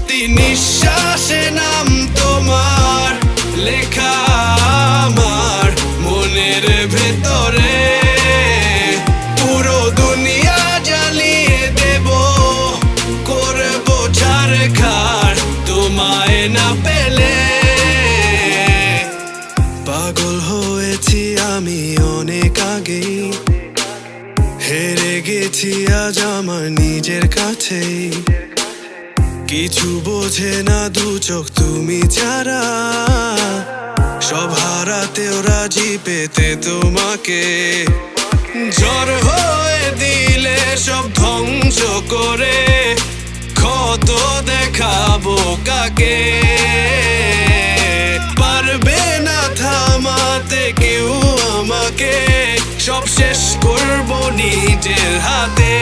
প্রতি নিঃশ্বাসে নাম তোমার লেখা আমার মনের ভেতরে। পুরো দুনিয়া জ্বালিয়ে দেব, করবো ছারখার তোমায় না পেলে। পাগল হয়েছি আমি অনেক আগেই, হেরে গেছি আজ আমার নিজের কাছেই। কিছু বোঝে না দু চোখ তুমি ছাড়া, সব হারাতেও রাজি পেতে তোমাকে। ঝড় হয়ে দিলে সব ধ্বংস করে ক্ষত দেখাবো কাকে। পারবে না থামাতে কেউ আমাকে, সব শেষ করবো নিজের হাতে।